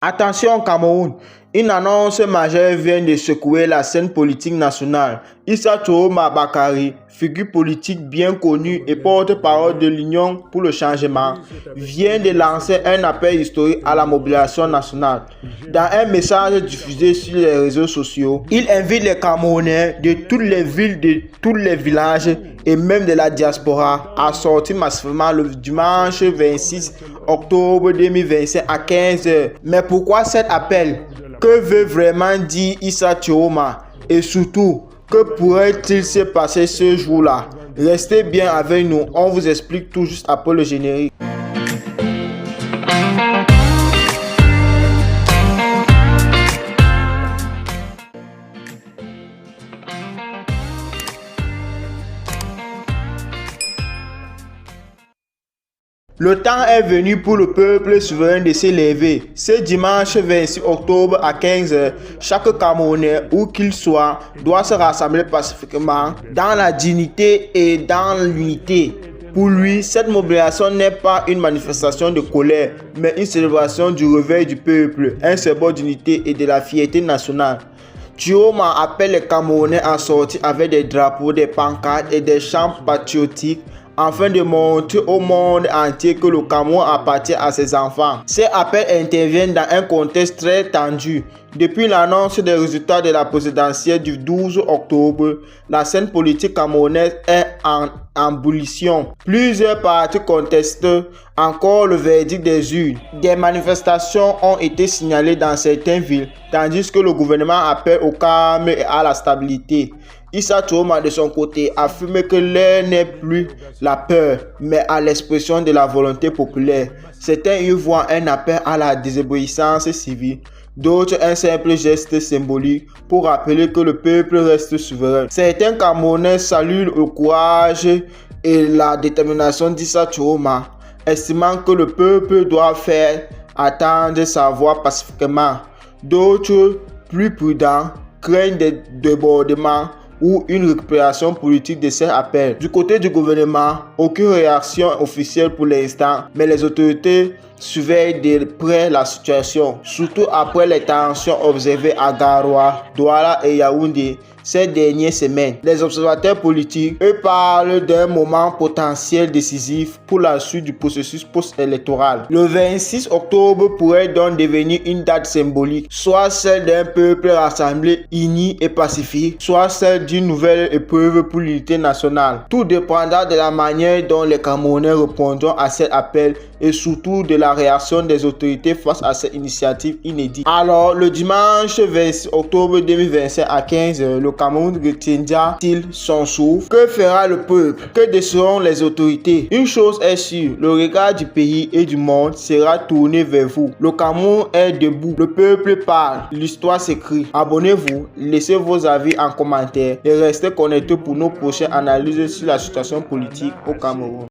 Attention Cameroun, une annonce majeure vient de secouer la scène politique nationale. Issa Tchoroma Bakary, figure politique bien connue et porte-parole de l'Union pour le changement, vient de lancer un appel historique à la mobilisation nationale. Dans un message diffusé sur les réseaux sociaux, il invite les Camerounais de toutes les villes, de tous les villages et même de la diaspora à sortir massivement le dimanche 26 octobre 2025 à 15 h. Mais pourquoi cet appel? Que veut vraiment dire Issa Tchoroma? Et surtout, que pourrait-il se passer ce jour-là? Restez bien avec nous, on vous explique tout juste après le générique. Le temps est venu pour le peuple souverain de s'élever. Ce dimanche 26 octobre à 15 h, chaque Camerounais, où qu'il soit, doit se rassembler pacifiquement dans la dignité et dans l'unité. Pour lui, cette mobilisation n'est pas une manifestation de colère, mais une célébration du réveil du peuple, un symbole d'unité et de la fierté nationale. Tchoroma appelle les Camerounais à sortir avec des drapeaux, des pancartes et des chants patriotiques afin de montrer au monde entier que le Cameroun appartient à ses enfants. Ces appels interviennent dans un contexte très tendu. Depuis l'annonce des résultats de la présidentielle du 12 octobre, la scène politique camerounaise est en ébullition. Plusieurs partis contestent encore le verdict des urnes. Des manifestations ont été signalées dans certaines villes, tandis que le gouvernement appelle au calme et à la stabilité. Issa Tchoroma de son côté affirme que l'heure n'est plus la peur, mais à l'expression de la volonté populaire. Certains y voient un appel à la désobéissance civile, d'autres un simple geste symbolique pour rappeler que le peuple reste souverain. Certains Camerounais saluent le courage et la détermination d'Issa Tchoroma, estimant que le peuple doit faire attendre sa voix pacifiquement. D'autres, plus prudents, craignent des débordements ou une récupération politique de ces appels. Du côté du gouvernement, aucune réaction officielle pour l'instant, mais les autorités surveillent de près la situation, surtout après les tensions observées à Garoua, Douala et Yaoundé ces dernières semaines. Les observateurs politiques, eux, parlent d'un moment potentiel décisif pour la suite du processus post-électoral. Le 26 octobre pourrait donc devenir une date symbolique, soit celle d'un peuple rassemblé, uni et pacifique, soit celle d'une nouvelle épreuve pour l'unité nationale. Tout dépendra de la manière dont les Camerounais répondront à cet appel et surtout de la réaction des autorités face à cette initiative inédite. Alors, le dimanche 26 octobre 2025 à 15 h, le Cameroun retiendra-t-il son souffle? Que fera le peuple? Que décideront les autorités? Une chose est sûre, le regard du pays et du monde sera tourné vers vous. Le Cameroun est debout, le peuple parle, l'histoire s'écrit. Abonnez-vous, laissez vos avis en commentaire et restez connectés pour nos prochaines analyses sur la situation politique au Cameroun.